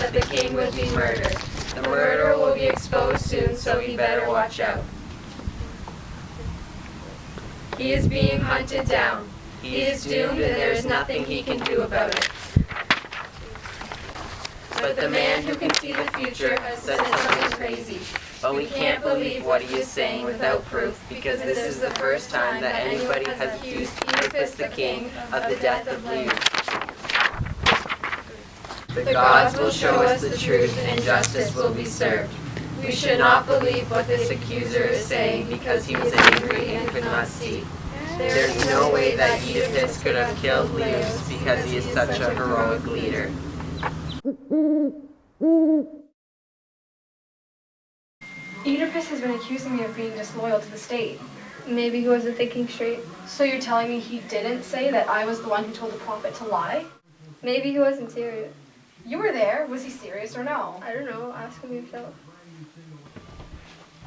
that the king would be murdered. The murderer will be exposed soon, so he better watch out. He is being hunted down. He is doomed, and there is nothing he can do about it. But the man who can see the future has said something crazy. But we can't believe what he is saying without proof, because this is the first time that anybody has accused Oedipus the king of the death of Leus. The gods will show us the truth, and justice will be served. We should not believe what this accuser is saying, because he was angry and could not see. There is no way that Oedipus could have killed Leus, because he is such a heroic leader. Oedipus has been accusing me of being disloyal to the state. Maybe he wasn't thinking straight. So you're telling me he didn't say that I was the one who told the prophet to lie? Maybe he wasn't serious. You were there. Was he serious or no? I don't know. Ask him yourself.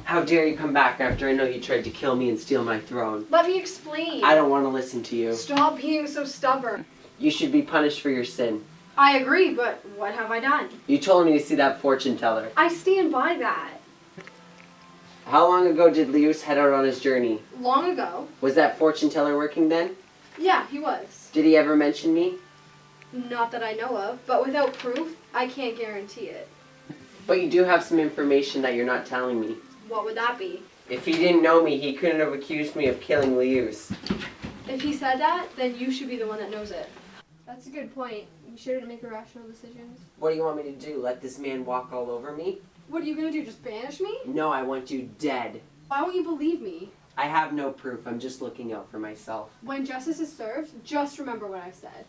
How dare you come back after I know you tried to kill me and steal my throne? Let me explain. I don't want to listen to you. Stop being so stubborn. You should be punished for your sin. I agree, but what have I done? You told me to see that fortune teller. I stand by that. How long ago did Leus head out on his journey? Long ago. Was that fortune teller working then? Yeah, he was. Did he ever mention me? Not that I know of, but without proof, I can't guarantee it. But you do have some information that you're not telling me. What would that be? If he didn't know me, he couldn't have accused me of killing Leus. If he said that, then you should be the one that knows it. That's a good point. You shouldn't make irrational decisions. What do you want me to do? Let this man walk all over me? What are you going to do, just banish me? No, I want you dead. Why won't you believe me? I have no proof. I'm just looking out for myself. When justice is served, just remember what I said.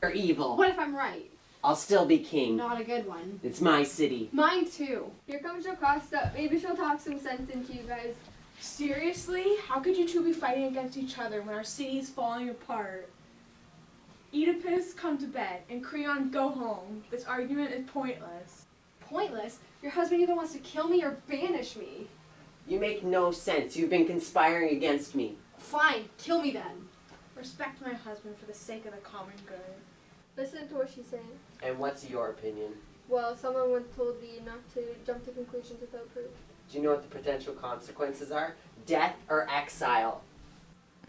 You're evil. What if I'm right? I'll still be king. Not a good one. It's my city. Mine too. Here comes Jocasta. Maybe she'll talk some sense into you guys. Seriously? How could you two be fighting against each other when our city is falling apart? Oedipus, come to bed, and Creon, go home. This argument is pointless. Pointless? Your husband either wants to kill me or banish me. You make no sense. You've been conspiring against me. Fine, kill me then. Respect my husband for the sake of the common good. Listen to what she's saying. And what's your opinion? Well, someone once told me not to jump to conclusions without proof. Do you know what the potential consequences are? Death or exile.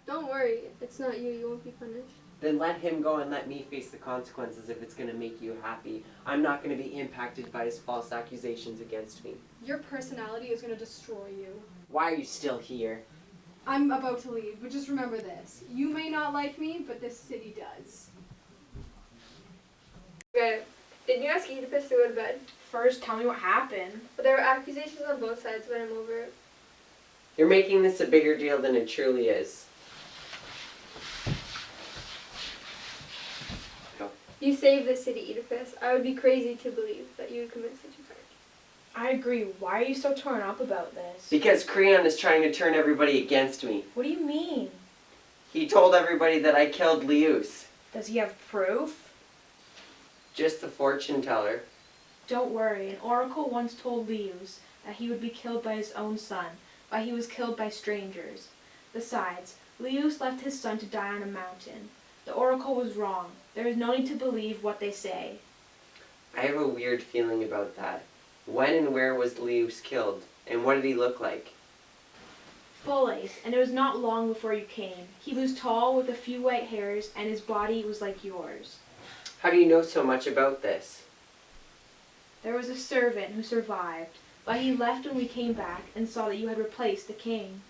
Don't worry, it's not you. You won't be punished. Then let him go and let me face the consequences if it's going to make you happy. I'm not going to be impacted by his false accusations against me. Your personality is going to destroy you. Why are you still here? I'm about to leave, but just remember this. You may not like me, but this city does. Okay. Did you ask Oedipus to go to bed? First, tell me what happened. But there were accusations on both sides, but I'm over it. You're making this a bigger deal than it truly is. Go. You saved the city, Oedipus. I would be crazy to believe that you would commit such a crime. I agree. Why are you so torn up about this? Because Creon is trying to turn everybody against me. What do you mean? He told everybody that I killed Leus. Does he have proof? Just the fortune teller. Don't worry. An oracle once told Leus that he would be killed by his own son, but he was killed by strangers. Besides, Leus left his son to die on a mountain. The oracle was wrong. There is no need to believe what they say. I have a weird feeling about that. When and where was Leus killed? And what did he look like? Full age, and it was not long before you came. He was tall with a few white hairs, and his body was like yours. How do you know so much about this? There was a servant who survived, but he left when we came back and saw that you had replaced the king.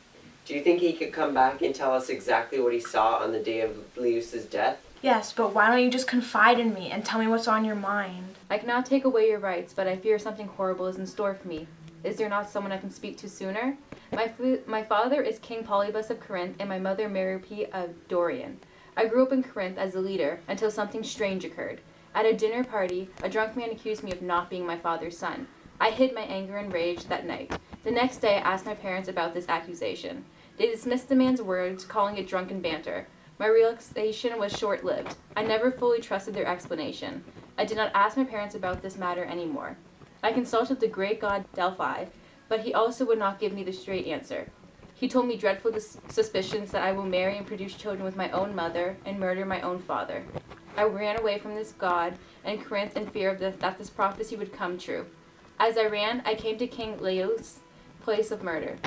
Do you think he could come back and tell us exactly what he saw on the day of Leus's death? Yes, but why don't you just confide in me and tell me what's on your mind? I cannot take away your rights, but I fear something horrible is in store for me. Is there not someone I can speak to sooner? My father is King Polybus of Corinth, and my mother Merope of Dorian. I grew up in Corinth as a leader until something strange occurred. At a dinner party, a drunk man accused me of not being my father's son. I hid my anger and rage that night. The next day, I asked my parents about this accusation. They dismissed the man's words, calling it drunken banter. My realization was short-lived. I never fully trusted their explanation. I did not ask my parents about this matter anymore. I consulted the great god Delphi, but he also would not give me the straight answer. He told me dreadful suspicions that I will marry and produce children with my own mother and murder my own father. I ran away from this god and Corinth in fear of that this prophecy would come true. As I ran, I came to King Leo's place of murder.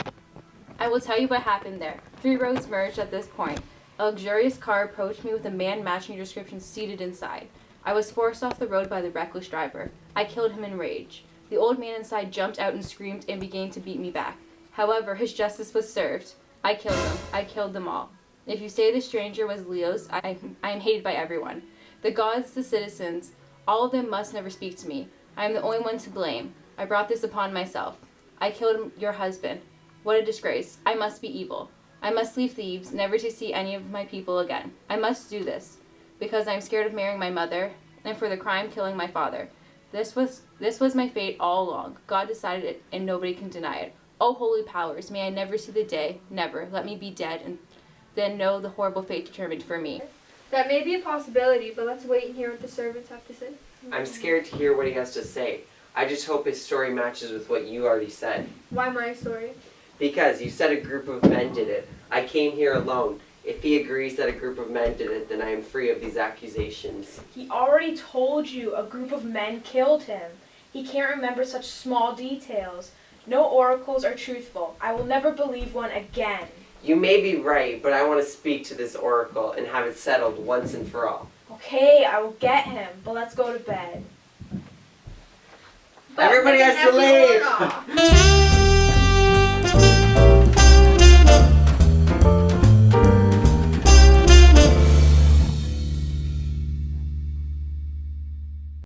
I will tell you what happened there. 3 roads merged at this point. A luxurious car approached me with a man matching your description seated inside. I was forced off the road by the reckless driver. I killed him in rage. The old man inside jumped out and screamed and began to beat me back. However, his justice was served. I killed them. I killed them all. If you say the stranger was Leo's, I am hated by everyone. The gods, the citizens, all of them must never speak to me. I am the only one to blame. I brought this upon myself. I killed your husband. What a disgrace. I must be evil. I must leave Thebes, never to see any of my people again. I must do this, because I am scared of marrying my mother, and for the crime killing my father. This was my fate all along. God decided it, and nobody can deny it. Oh, holy powers, may I never see the day, never. Let me be dead, and then know the horrible fate determined for me. That may be a possibility, but let's wait and hear what the servants have to say. I'm scared to hear what he has to say. I just hope his story matches with what you already said. Why my story? Because you said a group of men did it. I came here alone. If he agrees that a group of men did it, then I am free of these accusations. He already told you a group of men killed him. He can't remember such small details. No oracles are truthful. I will never believe one again. You may be right, but I want to speak to this oracle and have it settled once and for all. Okay, I will get him, but let's go to bed. Everybody has to leave!